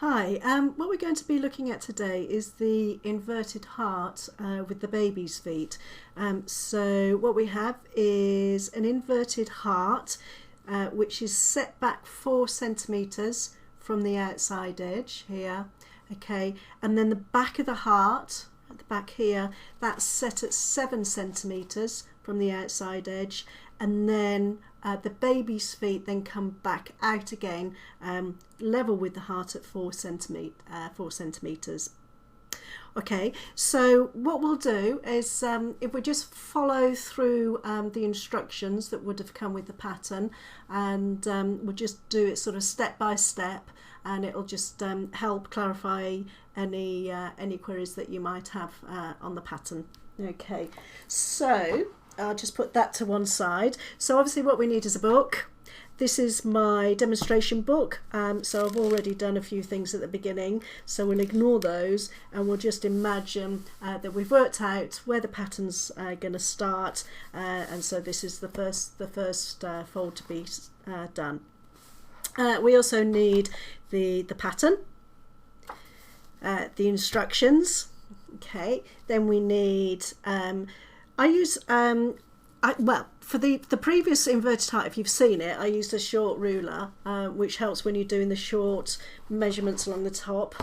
Hi, what we're going to be looking at today is the inverted heart with the baby's feet. So what we have is an inverted heart which is set back 4 centimetres from the outside edge here, okay, and then the back of the heart at the back here, that's set at 7 centimetres from the outside edge, and then the baby's feet then come back out again, level with the heart at 4 centimetres. Okay, so what we'll do is if we just follow through the instructions that would have come with the pattern, and we'll just do it sort of step by step, and it'll just help clarify any queries that you might have on the pattern. Okay, so I'll just put that to one side. So obviously what we need is a book. This is my demonstration book, so I've already done a few things at the beginning, so we'll ignore those and we'll just imagine that we've worked out where the pattern's going to start, and so this is the first fold to be done. We also need the pattern, the instructions, okay, then we need for the previous inverted heart, if you've seen it, I used a short ruler, which helps when you're doing the short measurements along the top,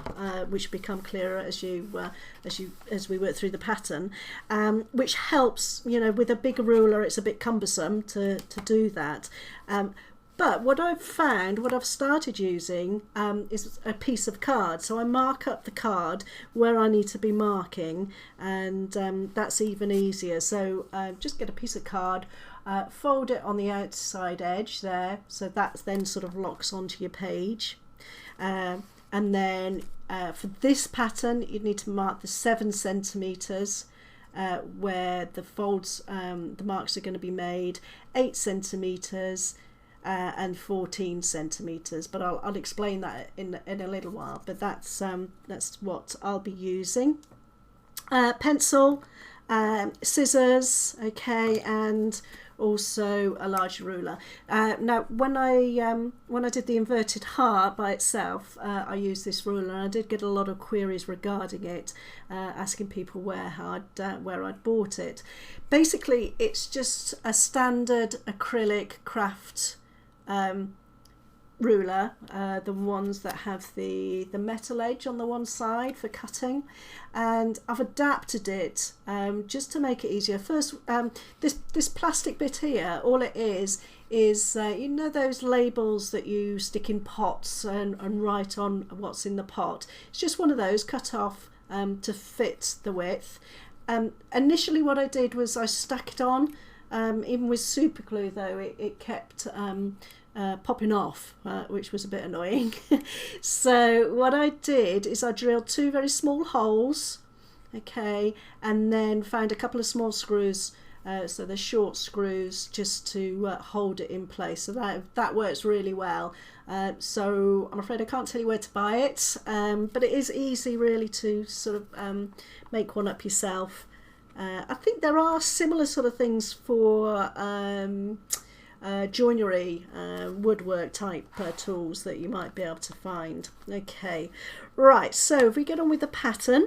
which become clearer as we work through the pattern, which helps. You know, with a bigger ruler, it's a bit cumbersome to do that. But what I've found, what I've started using is a piece of card. So I mark up the card where I need to be marking, and that's even easier. So just get a piece of card, fold it on the outside edge there, so that then sort of locks onto your page. And then for this pattern, you need to mark the 7 centimetres where the folds, the marks are going to be made, 8 centimetres, and 14 centimetres, but I'll explain that in a little while. But that's what I'll be using. Pencil, scissors, okay, and also a large ruler. Now, when I did the inverted heart by itself, I used this ruler, and I did get a lot of queries regarding it, asking people where I'd bought it. Basically, it's just a standard acrylic craft ruler, the ones that have the metal edge on the one side for cutting, and I've adapted it just to make it easier. First, this plastic bit here, all it is you know those labels that you stick in pots and write on what's in the pot. It's just one of those cut off to fit the width. Initially what I did was I stuck it on. Even with super glue though, it kept popping off, which was a bit annoying. So what I did is I drilled 2 very small holes, okay, and then found a couple of small screws, so they're short screws, just to hold it in place. So that works really well. So I'm afraid I can't tell you where to buy it, but it is easy really to sort of make one up yourself. I think there are similar sort of things for joinery, woodwork type tools that you might be able to find. Okay, right, so if we get on with the pattern,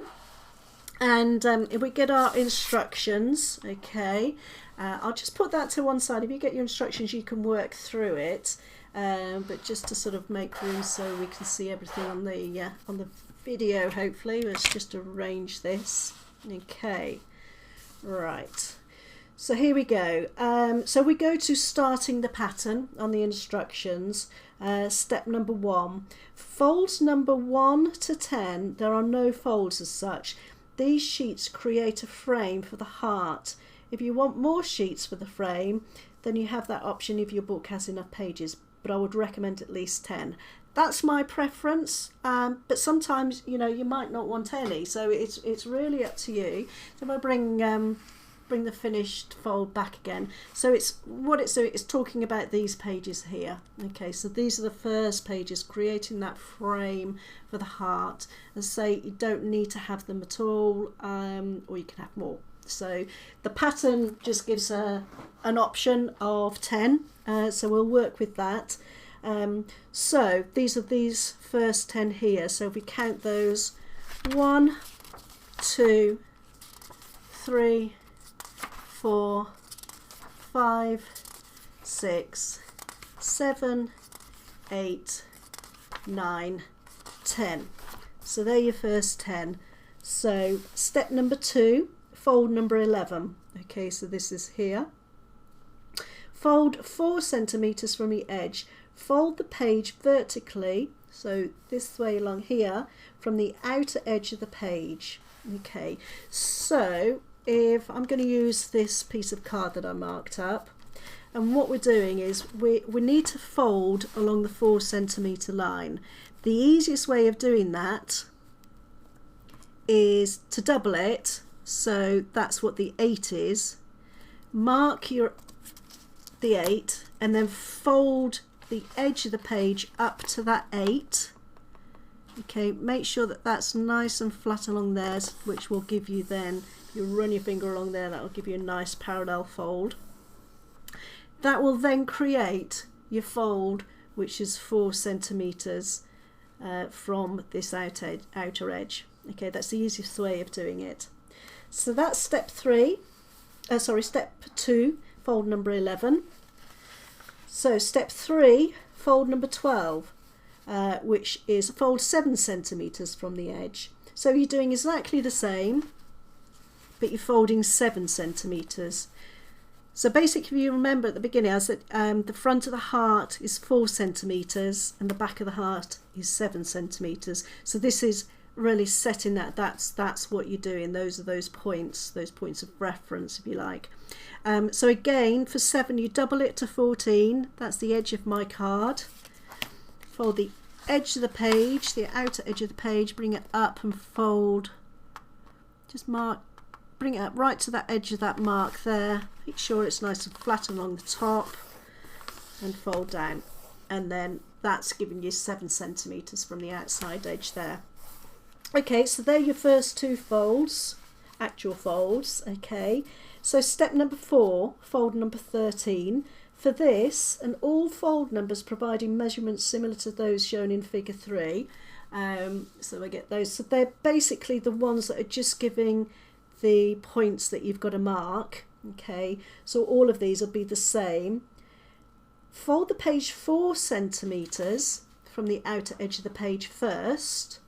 and if we get our instructions, okay, I'll just put that to one side. If you get your instructions, you can work through it, but just to sort of make room so we can see everything on the video, hopefully. Let's just arrange this. Okay. Right, so here we go. So we go to starting the pattern on the instructions. Step number 1, folds number 1 to 10, there are no folds as such. These sheets create a frame for the heart. If you want more sheets for the frame, then you have that option if your book has enough pages, but I would recommend at least 10. That's my preference, but sometimes, you know, you might not want any, so it's really up to you. So I'm going to bring the finished fold back again. So it's talking about these pages here. Okay, so these are the first pages, creating that frame for the heart. And say you don't need to have them at all, or you can have more. So the pattern just gives an option of 10, so we'll work with that. So these are these first 10 here. So if we count those, 1, 2, 3, 4, 5, 6, 7, 8, 9, 10. So they're your first 10. So step number 2, fold number 11. Okay, so this is here. Fold 4 centimeters from the edge. Fold the page vertically, so this way along here, from the outer edge of the page. Okay, so if I'm going to use this piece of card that I marked up, and what we're doing is we need to fold along the 4 centimeter line. The easiest way of doing that is to double it, so that's what the 8 is. Mark the 8 and then fold the edge of the page up to that 8. Okay, make sure that that's nice and flat along there, which will give you then, you run your finger along there, that will give you a nice parallel fold. That will then create your fold, which is 4 centimeters from this outer edge. Okay, that's the easiest way of doing it. So that's step 2, fold number 11. So step 3, fold number 12, which is fold 7 centimeters from the edge. So you're doing exactly the same, but you're folding 7 centimeters. So basically, if you remember at the beginning, I said the front of the heart is 4 centimeters and the back of the heart is 7 centimeters. So this is really setting that's what you're doing. Those are those points of reference, if you like. So again, for 7, you double it to 14. That's the edge of my card. Fold the edge of the page, the outer edge of the page, bring it up and fold. Just bring it up right to that edge of that mark there. Make sure it's nice and flat along the top and fold down. And then that's giving you 7 centimeters from the outside edge there. Okay, so they're your first 2 folds, actual folds. Okay, so step number 4, fold number 13. For this, and all fold numbers providing measurements similar to those shown in figure 3. So I get those. So they're basically the ones that are just giving the points that you've got to mark. Okay, so all of these will be the same. Fold the page 4 centimeters from the outer edge of the page first,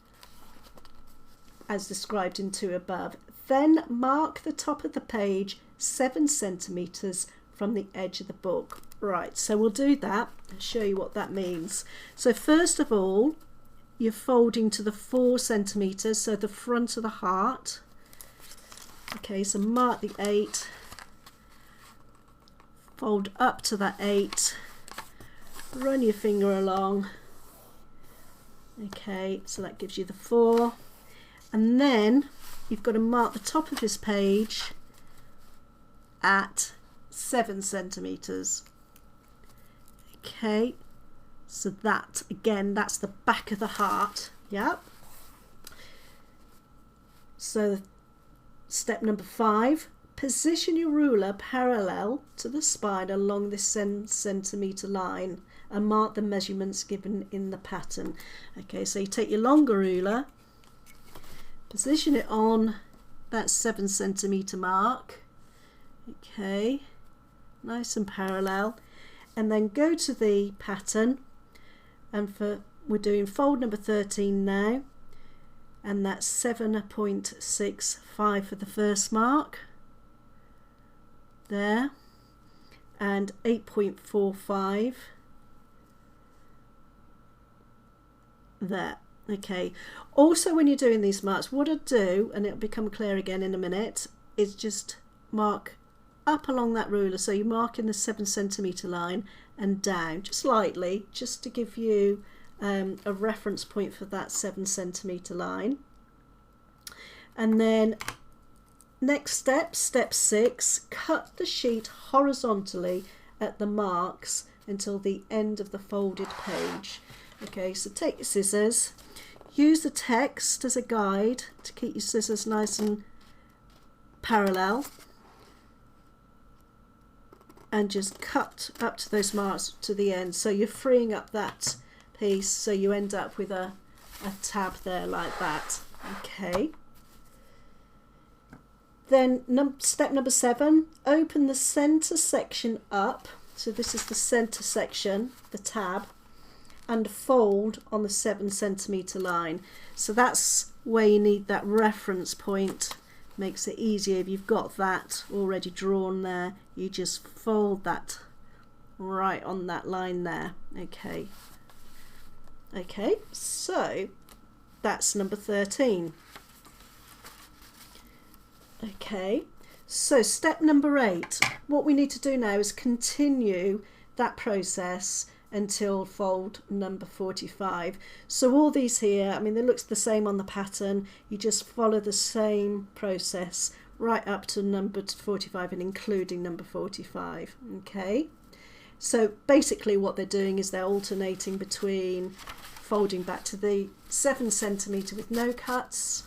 as described in 2 above. Then mark the top of the page 7 centimeters from the edge of the book. Right, so we'll do that and show you what that means. So first of all, you're folding to the 4 centimeters, so the front of the heart. Okay, so mark the 8, fold up to that 8, run your finger along. Okay, so that gives you the 4. And then you've got to mark the top of this page at 7 centimeters. Okay, so that again, that's the back of the heart. Yep. So step number 5, position your ruler parallel to the spine along this centimeter line and mark the measurements given in the pattern. Okay, so you take your longer ruler, position it on that 7 centimeter mark. Okay, nice and parallel, and then go to the pattern, and we're doing fold number 13 now, and that's 7.65 for the first mark there, and 8.45 there. Okay, also when you're doing these marks, what I do, and it'll become clear again in a minute, is just mark up along that ruler. So you mark in the 7 centimeter line and down just lightly, just to give you a reference point for that 7 centimeter line. And then next step, step 6, cut the sheet horizontally at the marks until the end of the folded page. Okay, so take your scissors, use the text as a guide to keep your scissors nice and parallel, and just cut up to those marks to the end. So you're freeing up that piece, so you end up with a tab there like that. Okay. Then step number 7, open the center section up. So this is the center section, the tab, and fold on the 7 centimeter line. So that's where you need that reference point. Makes it easier if you've got that already drawn there. You just fold that right on that line there. Okay. Okay, so that's number 13. Okay, so step number 8, what we need to do now is continue that process until fold number 45. So all these here, I mean, they look the same on the pattern. You just follow the same process right up to number 45 and including number 45. Okay, so basically what they're doing is they're alternating between folding back to the 7 centimeter with no cuts,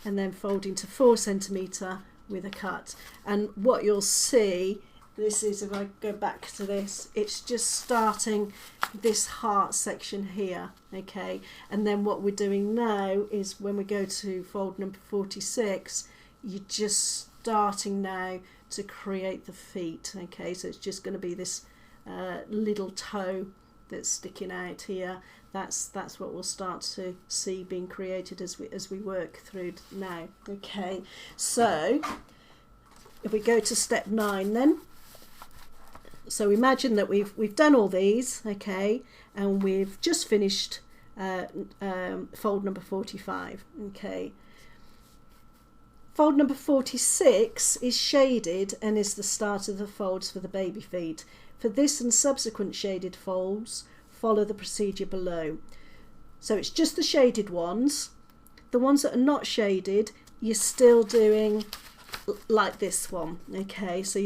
and then folding to 4 centimeter with a cut. And what you'll see, this is, if I go back to this, it's just starting this heart section here. Okay, and then what we're doing now is when we go to fold number 46, you're just starting now to create the feet. Okay, so it's just going to be this little toe that's sticking out here. That's what we'll start to see being created as we work through now. Okay, so if we go to step 9 then, so imagine that we've done all these, okay, and we've just finished fold number 45. Okay, fold number 46 is shaded and is the start of the folds for the baby feet. For this and subsequent shaded folds, follow the procedure below. So it's just the shaded ones. The ones that are not shaded, you're still doing like this one. Okay, so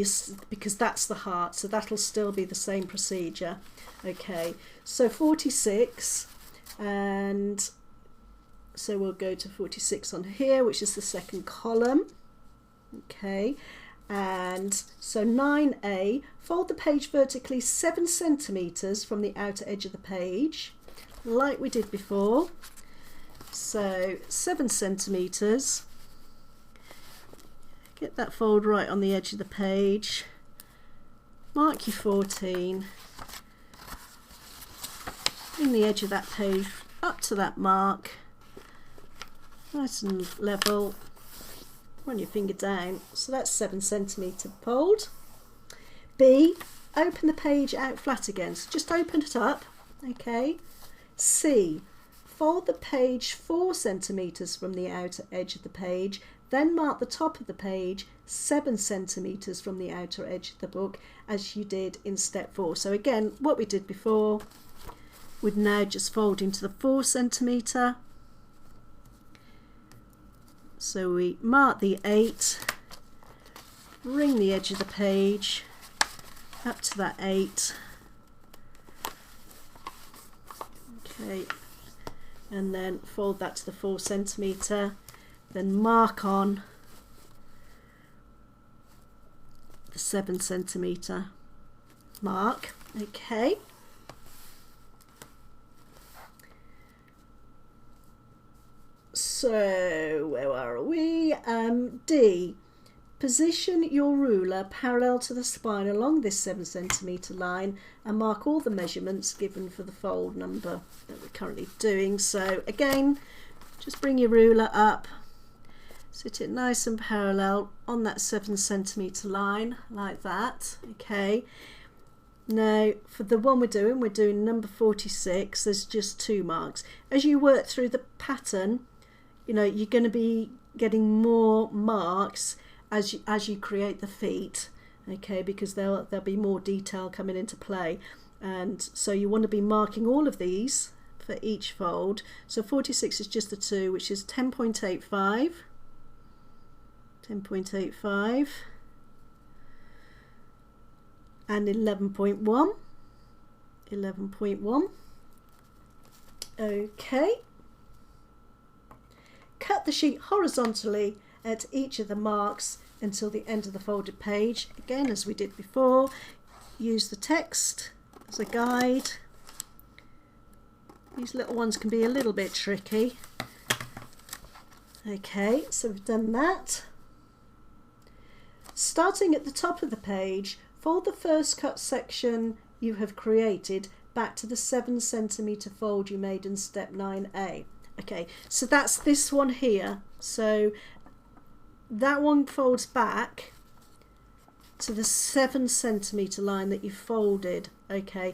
because that's the heart, so that'll still be the same procedure. Okay, so 46, and so we'll go to 46 on here, which is the second column. Okay, and so 9A, fold the page vertically 7 centimeters from the outer edge of the page, like we did before. So 7 centimeters. Get that fold right on the edge of the page. Mark your 14. Bring the edge of that page up to that mark. Nice and level. Run your finger down. So that's 7 centimeter fold. B, open the page out flat again. So just open it up. Okay. C, fold the page 4 centimeters from the outer edge of the page. Then mark the top of the page 7 centimeters from the outer edge of the book, as you did in step 4. So again, what we did before, we'd now just fold into the 4 centimeter. So we mark the 8, bring the edge of the page up to that 8. Okay, and then fold that to the 4 centimeter. Then mark on the 7 centimeter mark. Okay. So where are we? D, position your ruler parallel to the spine along this 7 centimeter line and mark all the measurements given for the fold number that we're currently doing. So again, just bring your ruler up, sit it nice and parallel on that 7 centimeter line like that. Okay, now for the one we're doing number 46. There's just 2 marks. As you work through the pattern, you know, you're going to be getting more marks as you create the feet. Okay, because there'll be more detail coming into play, and so you want to be marking all of these for each fold. So 46 is just the 2, which is 10.85, 10.85, and 11.1, 11.1. Okay, cut the sheet horizontally at each of the marks until the end of the folded page. Again, as we did before, use the text as a guide. These little ones can be a little bit tricky. Okay, so we've done that. Starting at the top of the page, fold the first cut section you have created back to the 7 centimetre fold you made in step 9A. Okay, so that's this one here. So that one folds back to the 7 centimetre line that you folded. Okay,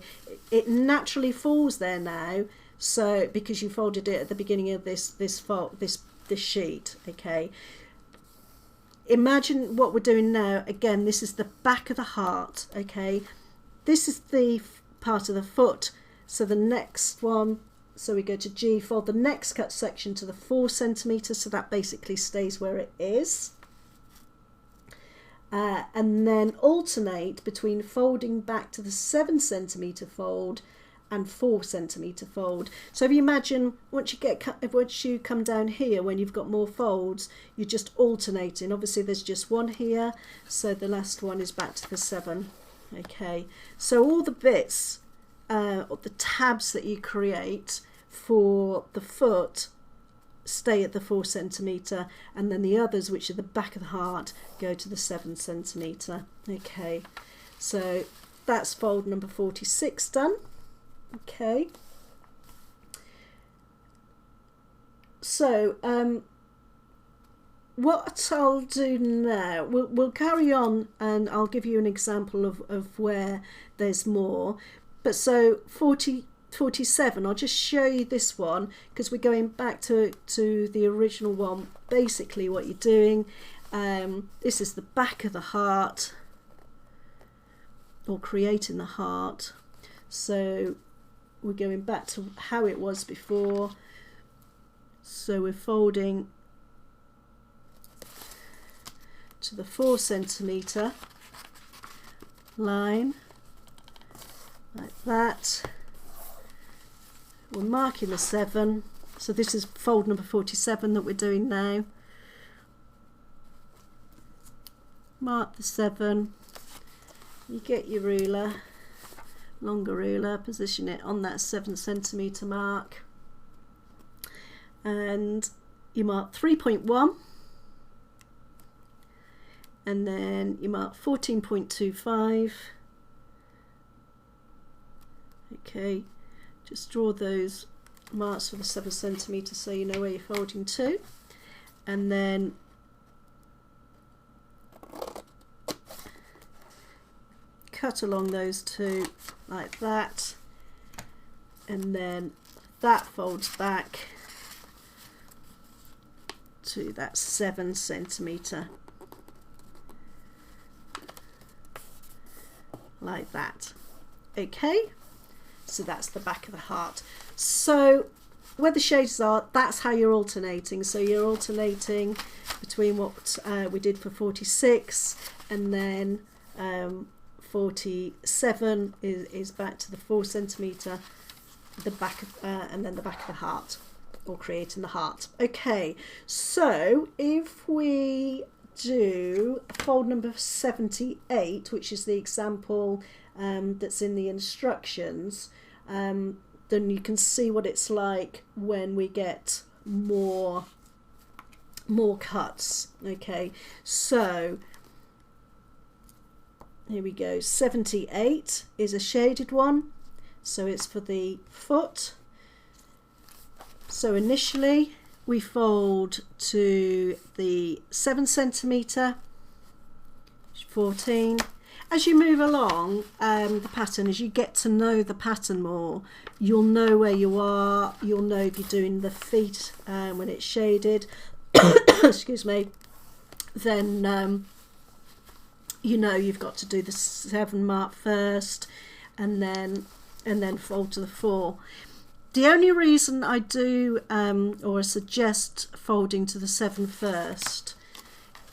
it naturally falls there now, so because you folded it at the beginning of this sheet. Okay, imagine what we're doing now. Again, this is the back of the heart. Okay, this is the part of the foot. So the next one, so we go to G, fold the next cut section to the 4 centimetre, so that basically stays where it is. And then alternate between folding back to the 7 centimetre fold and 4 centimetre fold. So if you imagine once you come down here, when you've got more folds, you're just alternating. Obviously there's just one here, so the last one is back to the 7. Okay, so all the bits, the tabs that you create for the foot stay at the 4 centimetre, and then the others, which are the back of the heart, go to the 7 centimetre. Okay, so that's fold number 46 done. Okay, so what I'll do now, we'll carry on and I'll give you an example of where there's more. But so 47, I'll just show you this one because we're going back to the original one. Basically what you're doing, this is the back of the heart, or creating the heart. So we're going back to how it was before. So we're folding to the 4 centimetre line like that. We're marking the 7, so this is fold number 47 that we're doing now. Mark the 7, you get your ruler, longer ruler, position it on that 7 centimetre mark, and you mark 3.1, and then you mark 14.25. Okay, just draw those marks for the 7 centimetre so you know where you're folding to, and then cut along those two like that, and then that folds back to that 7 centimetre like that. Okay, so that's the back of the heart. So where the shades are, that's how you're alternating. So you're alternating between what we did for 46, and then 47 is back to the 4 centimetre, the back of, and then the back of the heart, or creating the heart. Okay, so if we do fold number 78, which is the example that's in the instructions, then you can see what it's like when we get more cuts. Okay, so here we go. 78 is a shaded one, so it's for the foot. So initially we fold to the 7 centimetre, 14. As you move along the pattern, as you get to know the pattern more, you'll know where you are, you'll know if you're doing the feet when it's shaded, excuse me, then you know you've got to do the 7 mark first, and then fold to the 4. The only reason I do or suggest folding to the 7 first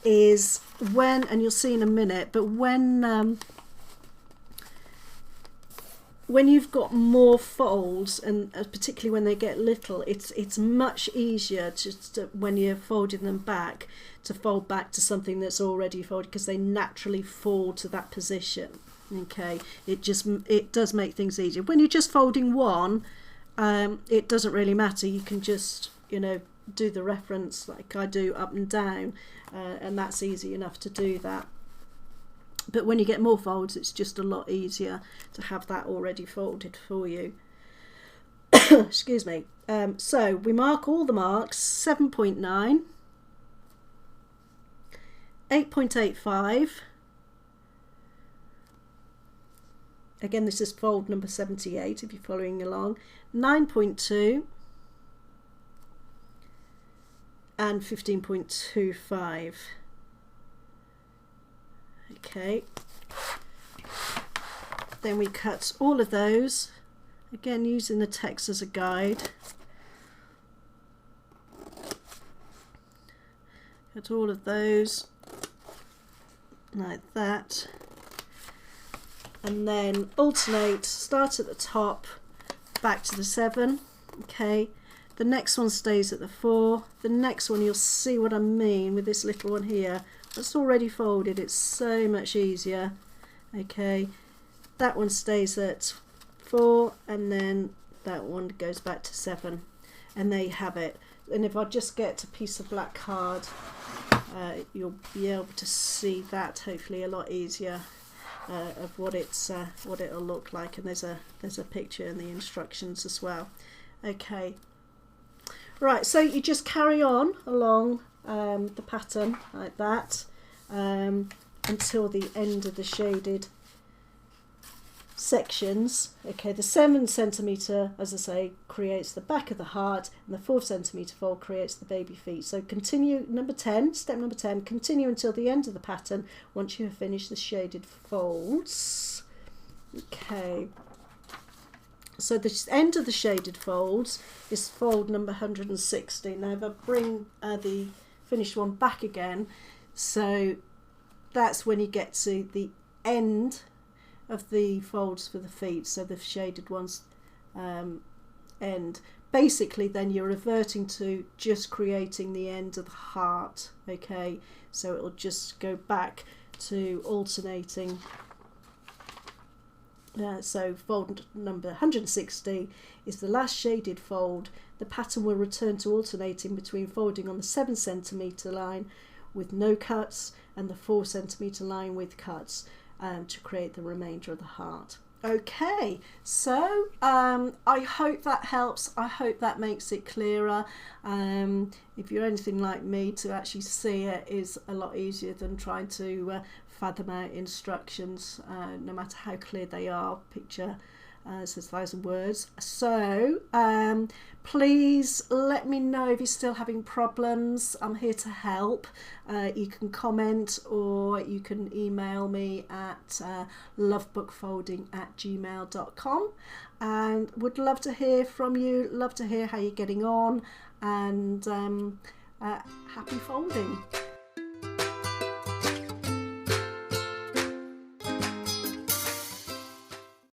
is when, and you'll see in a minute, but when when you've got more folds, and particularly when they get little, it's much easier when you're folding them back to fold back to something that's already folded, because they naturally fall to that position. Okay, it does make things easier. When you're just folding one, it doesn't really matter. You can just, you know, do the reference like I do up and down, and that's easy enough to do that. But when you get more folds, it's just a lot easier to have that already folded for you. Excuse me. So we mark all the marks: 7.9, 8.85. Again, this is fold number 78 if you're following along. 9.2 and 15.25. Okay, then we cut all of those, again using the text as a guide. Cut all of those like that, and then alternate, start at the top, back to the 7. Okay, the next one stays at the 4. The next one, you'll see what I mean with this little one here. It's already folded, it's so much easier. Okay, that one stays at 4, and then that one goes back to 7, and there you have it. And if I just get a piece of black card, you'll be able to see that hopefully a lot easier, of what it'll look like. And there's a picture in the instructions as well. Okay, right, so you just carry on along the pattern like that, until the end of the shaded sections. Okay, the 7 centimetre, as I say, creates the back of the heart, and the 4 centimetre fold creates the baby feet. So continue number 10, step number 10, continue until the end of the pattern once you have finished the shaded folds. Okay, so the end of the shaded folds is fold number 160. Now if I bring the finished one back again, so that's when you get to the end of the folds for the feet, so the shaded ones end. Basically then you're reverting to just creating the end of the heart. Okay, so it'll just go back to alternating. So fold number 160 is the last shaded fold. The pattern will return to alternating between folding on the 7 centimetre line with no cuts and the 4 centimetre line with cuts, to create the remainder of the heart. Okay, so I hope that helps. I hope that makes it clearer. If you're anything like me, to actually see it is a lot easier than trying to fathom out instructions, no matter how clear they are. Picture says 1,000 words. So please let me know if you're still having problems. I'm here to help. You can comment, or you can email me at lovebookfolding@gmail.com, and would love to hear from you, love to hear how you're getting on, and happy folding.